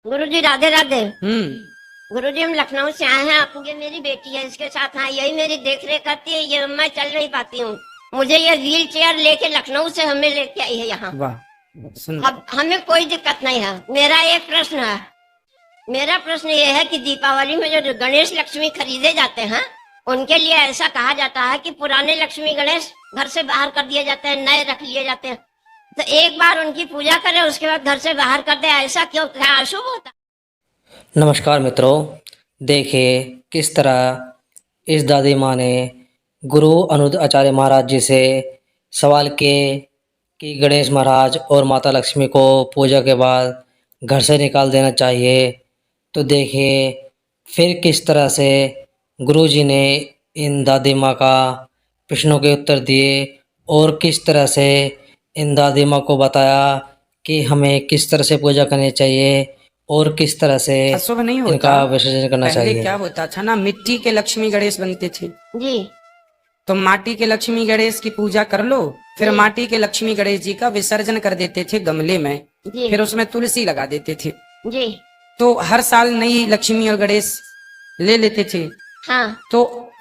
गुरुजी राधे राधे। हम्म। गुरुजी हम लखनऊ से आए हैं, आपकी मेरी बेटी है, इसके साथ हाँ यही मेरी देख रेख करती है, ये मैं चल नहीं पाती हूँ। मुझे ये व्हील चेयर लेके लखनऊ से हमें लेके आई है यहाँ। वाह, सुंदर। अब हमें कोई दिक्कत नहीं है। मेरा एक प्रश्न है, मेरा प्रश्न ये है कि दीपावली में जो गणेश लक्ष्मी खरीदे जाते हैं, उनके लिए ऐसा कहा जाता है कि पुराने लक्ष्मी गणेश घर से बाहर कर दिए जाते हैं, नए रख लिए जाते हैं। तो एक बार उनकी पूजा करें, उसके बाद घर से बाहर कर दे, ऐसा क्यों? क्या अशुभ होता है? नमस्कार मित्रों, देखिए किस तरह इस दादी माँ ने गुरु अनुरुद्ध आचार्य महाराज जी से सवाल किए कि गणेश महाराज और माता लक्ष्मी को पूजा के बाद घर से निकाल देना चाहिए। तो देखिए फिर किस तरह से गुरु जी ने इन दादी माँ का प्रश्नों के उत्तर दिए और किस तरह से इन दादी माँ को बताया कि हमें किस तरह से पूजा करनी चाहिए और किस तरह से अशुभ नहीं होता। इनका विसर्जन करना पहले चाहिए। क्या होता था ना, मिट्टी के लक्ष्मी गणेश बनते थे। जी तो माटी के लक्ष्मी गणेश की पूजा कर लो, फिर जी। माटी के लक्ष्मी गणेश जी का विसर्जन कर देते थे गमले में, जी फिर उसमें तुलसी लगा देते थे। जी। तो हर साल नई लक्ष्मी और गणेश ले लेते थे। हाँ तो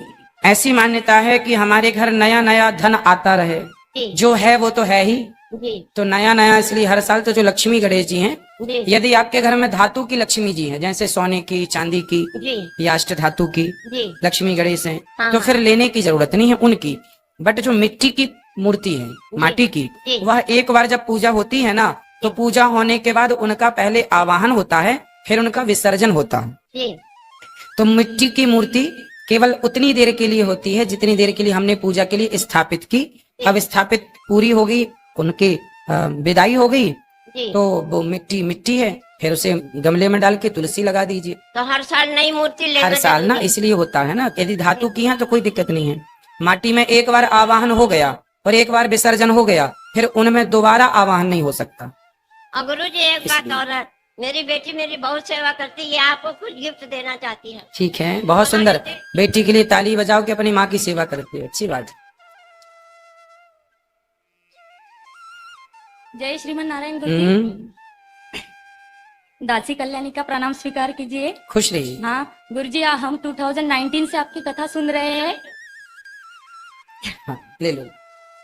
ऐसी मान्यता है कि हमारे घर नया नया धन आता रहे, जी जो है वो तो है ही। जी तो नया नया इसलिए हर साल तो जो लक्ष्मी गणेश जी हैं, जी यदि आपके घर में धातु की लक्ष्मी जी है, जैसे सोने की, चांदी की जी या अष्ट धातु की जी। लक्ष्मी गणेश हैं, हाँ, तो हाँ। फिर लेने की जरूरत नहीं है उनकी। बट जो मिट्टी की मूर्ति है, माटी की, जी। वह एक बार जब पूजा होती है ना, तो पूजा होने के बाद उनका पहले आवाहन होता है, फिर उनका विसर्जन होता है। जी तो मिट्टी की मूर्ति केवल उतनी देर के लिए होती है जितनी देर के लिए हमने पूजा के लिए स्थापित की। अब स्थापित पूरी हो गई, उनकी विदाई हो गई, जी। तो वो मिट्टी मिट्टी है, फिर उसे गमले में डाल के तुलसी लगा दीजिए। तो हर साल नई मूर्ति लेना हर साल ना जरूरी है? इसलिए होता है ना, यदि धातु की है तो कोई दिक्कत नहीं है। माटी में एक बार आवाहन हो गया और एक बार विसर्जन हो गया, फिर उनमें दोबारा आवाहन नहीं हो सकता। और गुरु जी एक बात और है, मेरी बेटी मेरी बहुत सेवा करती है, आपको कुछ गिफ्ट देना चाहती है। ठीक है, बहुत सुंदर। बेटी के लिए ताली बजाओ कि अपनी माँ की सेवा करती है, अच्छी बात है। जय श्रीमन नारायण गुरु जी। दासी कल्याणी का प्रणाम स्वीकार कीजिए। खुश रहिए। हाँ गुरु जी, हम 2019 से आपकी कथा सुन रहे हैं। हाँ, ले लो,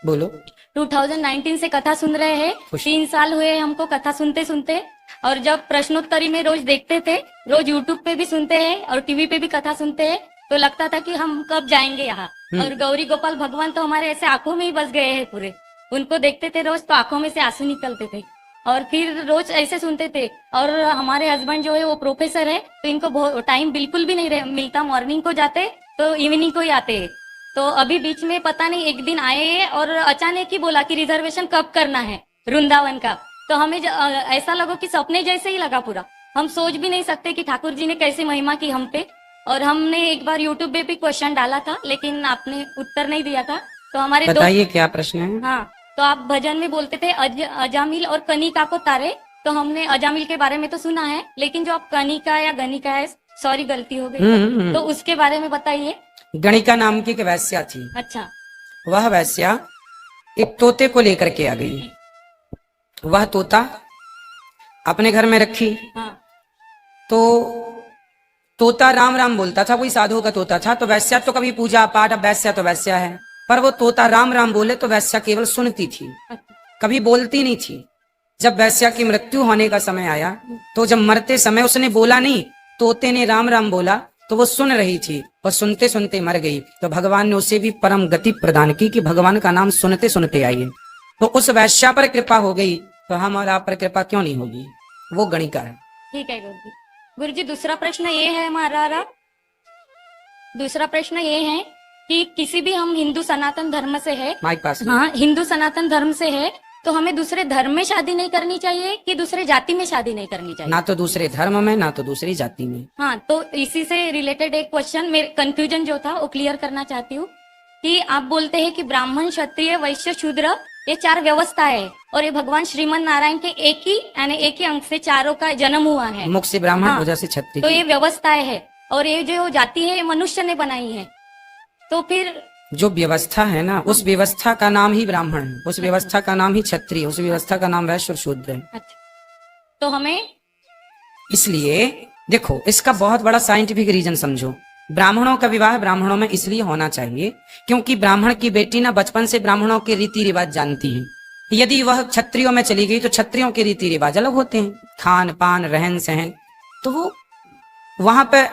बोलो। 2019 से कथा सुन रहे हैं, 3 साल हुए हमको कथा सुनते सुनते। और जब प्रश्नोत्तरी में रोज देखते थे, रोज यूट्यूब पे भी सुनते हैं और टीवी पे भी कथा सुनते हैं, तो लगता था कि हम कब जाएंगे यहाँ। और गौरी गोपाल भगवान तो हमारे ऐसे आंखों में ही बस गए हैं पूरे। उनको देखते थे रोज तो आंखों में से आंसू निकलते थे, और फिर रोज ऐसे सुनते थे। और हमारे हस्बैंड जो है वो प्रोफेसर है, तो इनको टाइम बिल्कुल भी नहीं मिलता, मॉर्निंग को जाते तो इवनिंग को ही आते हैं। तो अभी बीच में पता नहीं एक दिन आए हैं और अचानक ही बोला कि रिजर्वेशन कब करना है वृंदावन का। तो हमें ऐसा लगा कि सपने जैसे ही लगा पूरा। हम सोच भी नहीं सकते कि ठाकुर जी ने कैसे महिमा की हम पे। और हमने एक बार यूट्यूब पे भी क्वेश्चन डाला था, लेकिन आपने उत्तर नहीं दिया था। तो हमारे बताइए क्या प्रश्न है। हाँ, तो आप भजन में बोलते थे अजामिल और कनिका को तारे। तो हमने अजामिल के बारे में तो सुना है, लेकिन जो आप कनिका या गनिका है, सॉरी गलती हो गई, तो उसके बारे में बताइए। गणिका नाम की एक वैश्या थी। अच्छा। वह वैश्या एक तोते को लेकर के आ गई। वह तोता अपने घर में रखी। हाँ। तो तोता राम राम बोलता था, कोई साधु का तोता था। तो वैश्या तो कभी पूजा पाठ, अब वैश्या तो वैश्या है, पर वो तोता राम राम बोले तो वैश्या केवल सुनती थी, कभी बोलती नहीं थी। जब वैश्या की मृत्यु होने का समय आया, तो जब मरते समय उसने बोला नहीं, तोते ने राम राम बोला, तो वो सुन रही थी और सुनते सुनते मर गई। तो भगवान ने उसे भी परम गति प्रदान की कि भगवान का नाम सुनते सुनते आइए। तो उस वैश्या पर कृपा हो गई, तो हम और आप पर कृपा क्यों नहीं होगी? वो गणिका है। ठीक है गुरु जी। गुरु जी, दूसरा प्रश्न ये है हमारा, दूसरा प्रश्न ये है कि किसी भी हम हिंदू सनातन धर्म से है, माइक पास। हाँ हिंदू सनातन धर्म से है, तो हमें दूसरे धर्म में शादी नहीं करनी चाहिए कि दूसरे जाति में शादी नहीं करनी चाहिए? ना तो दूसरे धर्म में, ना तो दूसरी जाति में। हाँ, तो इसी से रिलेटेड एक क्वेश्चन, मेरे कंफ्यूजन जो था वो क्लियर करना चाहती हूँ कि आप बोलते हैं कि ब्राह्मण, क्षत्रिय, वैश्य, शूद्र, ये 4 व्यवस्था है, और ये भगवान श्रीमन नारायण के एक ही अंग से चारों का जन्म हुआ है। मुख से ब्राह्मण, हाँ, भुजा से क्षत्रिय। तो ये व्यवस्थाएं है, और ये जो जाति है ये मनुष्य ने बनाई है। तो फिर जो व्यवस्था है ना, उस व्यवस्था का नाम ही ब्राह्मण है, उस व्यवस्था का नाम ही क्षत्रिय, उस व्यवस्था का नाम वैश्य और शूद्र है। अच्छा, तो हमें इसलिए देखो, इसका बहुत बड़ा साइंटिफिक रीजन समझो। ब्राह्मणों का विवाह ब्राह्मणों में इसलिए होना चाहिए क्योंकि ब्राह्मण की बेटी ना बचपन से ब्राह्मणों के रीति रिवाज जानती है। यदि वह क्षत्रियों में चली गई तो क्षत्रियों के रीति रिवाज अलग होते हैं, खान पान रहन सहन, तो वो वहां पे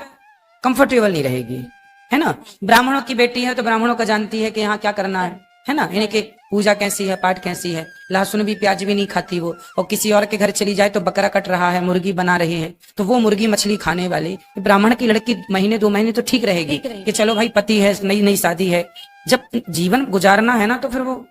कंफर्टेबल नहीं रहेगी, है ना। ब्राह्मणों की बेटी है तो ब्राह्मणों का जानती है कि यहाँ क्या करना है ना। इनके पूजा कैसी है, पाठ कैसी है, लहसुन भी प्याज भी नहीं खाती वो। और किसी और के घर चली जाए तो बकरा कट रहा है, मुर्गी बना रही है, तो वो मुर्गी मछली खाने वाली ब्राह्मण की लड़की महीने 2 महीने तो ठीक रहेगी कि चलो भाई पति है, नई नई शादी है। जब जीवन गुजारना है ना तो फिर वो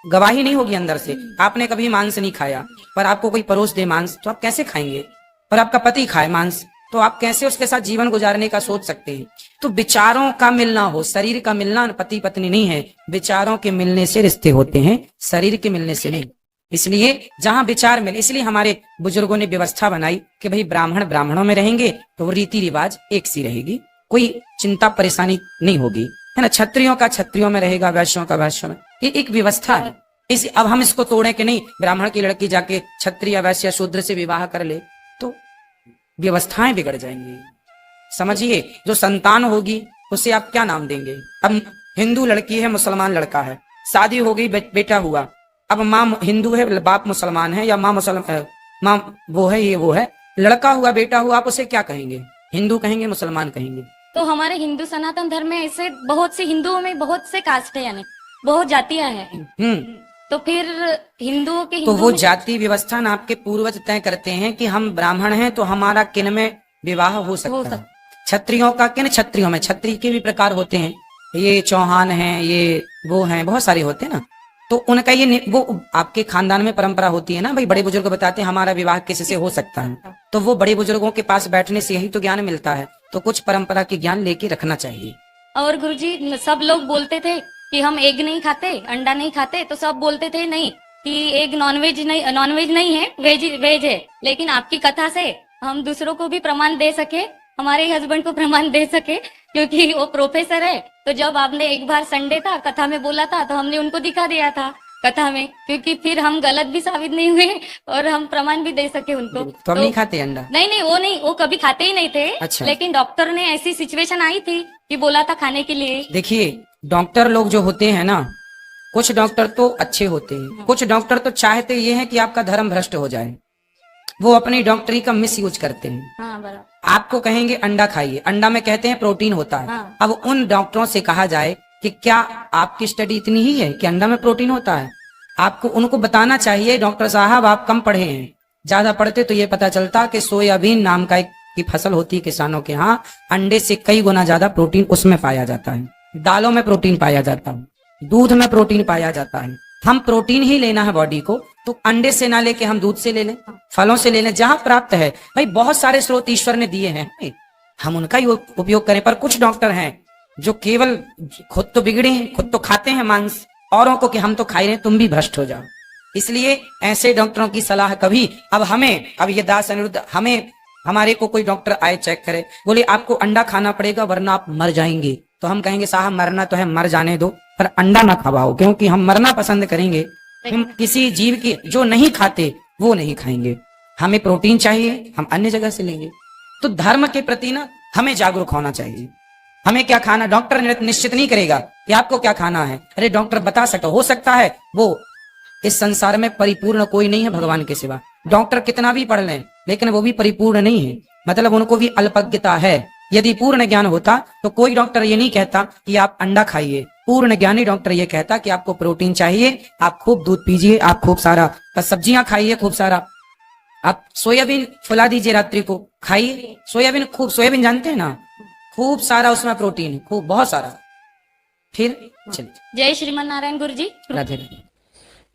गवाही नहीं होगी अंदर से। आपने कभी मांस नहीं खाया पर आपको कोई परोस दे मांस तो आप कैसे खाएंगे, और आपका पति खाए मांस तो आप कैसे उसके साथ जीवन गुजारने का सोच सकते हैं। तो विचारों का मिलना हो, शरीर का मिलना पति पत्नी नहीं है, विचारों के मिलने से रिश्ते होते हैं, शरीर के मिलने से नहीं। इसलिए जहां विचार मिले, इसलिए हमारे बुजुर्गों ने व्यवस्था बनाई कि भाई ब्राह्मण ब्राह्मणों में रहेंगे तो वो रीति रिवाज एक सी रहेगी, कोई चिंता परेशानी नहीं होगी, है ना। क्षत्रियों का क्षत्रियों में रहेगा, वैश्यों का वैश्यों में, ये एक व्यवस्था है। इस अब हम इसको तोड़े कि नहीं ब्राह्मण की लड़की जाके क्षत्रिय वैश्य शूद्र से विवाह कर ले तो व्यवस्थाएं बिगड़ जाएंगी। समझिए, जो संतान होगी उसे आप क्या नाम देंगे। अब हिंदू लड़की है, मुसलमान लड़का है, शादी हो गई, बेटा हुआ। अब माँ हिंदू है, बाप मुसलमान है, या माँ मुसलमान, माँ वो है, ये वो है, लड़का हुआ, बेटा हुआ, आप उसे क्या कहेंगे, हिंदू कहेंगे, मुसलमान कहेंगे। तो हमारे हिंदू सनातन धर्म में ऐसे बहुत से हिंदुओं में बहुत से कास्ट है, यानी बहुत जातियां हैं। तो फिर हिंदुओं के तो हिंदू वो में जाति व्यवस्था ना आपके पूर्वज तय करते हैं कि हम ब्राह्मण हैं तो हमारा किन में विवाह हो सकता है। क्षत्रियों का किन, क्षत्रियों में क्षत्रिय के भी प्रकार होते हैं, ये चौहान हैं, ये वो हैं, बहुत सारे होते हैं ना। तो उनका ये वो आपके खानदान में परंपरा होती है ना, भाई बड़े बुजुर्ग बताते हैं हमारा विवाह किससे हो सकता है, तो वो बड़े बुजुर्गों के पास बैठने से यही तो ज्ञान मिलता है। तो कुछ परंपरा के ज्ञान लेके रखना चाहिए। और गुरुजी सब लोग बोलते थे कि हम एग नहीं खाते, अंडा नहीं खाते, तो सब बोलते थे नहीं कि एग नॉनवेज नहीं है, वेज है। लेकिन आपकी कथा से हम दूसरों को भी प्रमाण दे सके, हमारे हस्बैंड को प्रमाण दे सके, क्योंकि वो प्रोफेसर है। तो जब आपने एक बार संडे था कथा में बोला था तो हमने उनको दिखा दिया था कथा में, क्योंकि फिर हम गलत भी साबित नहीं हुए और हम प्रमाण भी दे सके उनको। तो हम नहीं खाते अंडा? नहीं, वो कभी खाते ही नहीं थे। अच्छा। लेकिन डॉक्टर ने ऐसी सिचुएशन आई थी कि बोला था खाने के लिए। देखिए, डॉक्टर लोग जो होते हैं ना, कुछ डॉक्टर तो अच्छे होते हैं, कुछ डॉक्टर तो चाहते ये हैं कि आपका धर्म भ्रष्ट हो जाए, वो अपनी डॉक्टरी का मिस यूज करते हैं। हाँ, बराबर। आपको कहेंगे अंडा खाइए, अंडा में कहते हैं प्रोटीन होता है। हाँ। अब उन डॉक्टरों से कहा जाए कि क्या आपकी स्टडी इतनी ही है कि अंडा में प्रोटीन होता है? आपको उनको बताना चाहिए, डॉक्टर साहब आप कम पढ़े हैं, ज्यादा पढ़ते तो ये पता चलता कि सोयाबीन नाम का एक की फसल होती है किसानों के यहाँ, अंडे से कई गुना ज्यादा प्रोटीन उसमें पाया जाता है, दालों में प्रोटीन पाया जाता है, दूध में प्रोटीन पाया जाता है। हम प्रोटीन ही लेना है बॉडी को, तो अंडे से ना लेके हम दूध से ले लें, फलों से ले लें, जहां प्राप्त है। भाई बहुत सारे स्रोत ईश्वर ने दिए हैं, हम उनका ही उपयोग करें। पर कुछ डॉक्टर हैं जो केवल खुद तो बिगड़े हैं, खुद तो खाते हैं मांस, औरों को कि हम तो खा रहे हैं, तुम भी भ्रष्ट हो जाओ। इसलिए ऐसे डॉक्टरों की सलाह कभी, अब ये दास अनिरुद्ध, हमें हमारे को कोई डॉक्टर आए चेक करे, बोले आपको अंडा खाना पड़ेगा वरना आप मर जाएंगे, तो हम कहेंगे साहब मरना तो है, मर जाने दो, पर अंडा ना खवाओ, क्योंकि हम मरना पसंद करेंगे। हम किसी जीव की जो नहीं खाते वो नहीं खाएंगे। हमें प्रोटीन चाहिए, हम अन्य जगह से लेंगे। तो धर्म के प्रति ना हमें जागरूक होना चाहिए। हमें क्या खाना डॉक्टर निश्चित नहीं करेगा कि आपको क्या खाना है। अरे डॉक्टर बता सकता, हो सकता है वो इस संसार में परिपूर्ण कोई नहीं है भगवान के सिवा। डॉक्टर कितना भी पढ़ लें लेकिन वो भी परिपूर्ण नहीं है, मतलब उनको भी अल्पज्ञता है। यदि पूर्ण ज्ञान होता तो कोई डॉक्टर ये नहीं कहता कि आप अंडा खाइए। पूर्ण ज्ञानी डॉक्टर ये कहता कि आपको प्रोटीन चाहिए, आप खूब दूध पीजिए, आप खूब सारा सब्जियां खाइए, खूब सारा आप सोयाबीन फुला दीजिए, रात्रि को खाइए सोयाबीन, खूब सोयाबीन जानते हैं ना, खूब सारा उसमें प्रोटीन है, खूब बहुत सारा। फिर चलिए, जय श्रीमन नारायण गुरु जी। राधे राधे।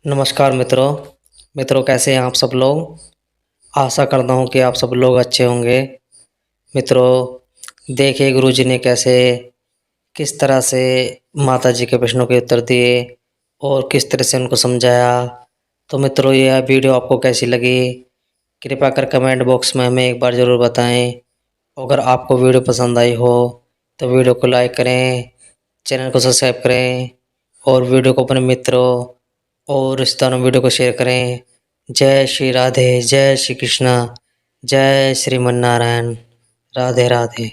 नमस्कार मित्रों कैसे हैं आप सब लोग। आशा करता हूँ कि आप सब लोग अच्छे होंगे। मित्रों देखिए गुरुजी ने किस तरह से माता जी के प्रश्नों के उत्तर दिए और किस तरह से उनको समझाया। तो मित्रों यह वीडियो आपको कैसी लगी कृपया कर कमेंट बॉक्स में हमें एक बार ज़रूर बताएं। अगर आपको वीडियो पसंद आई हो तो वीडियो को लाइक करें, चैनल को सब्सक्राइब करें और वीडियो को अपने मित्रों और रिश्तेदारों वीडियो को शेयर करें। जय श्री राधे, जय श्री कृष्णा, जय श्रीमन्नारायण। राधे राधे।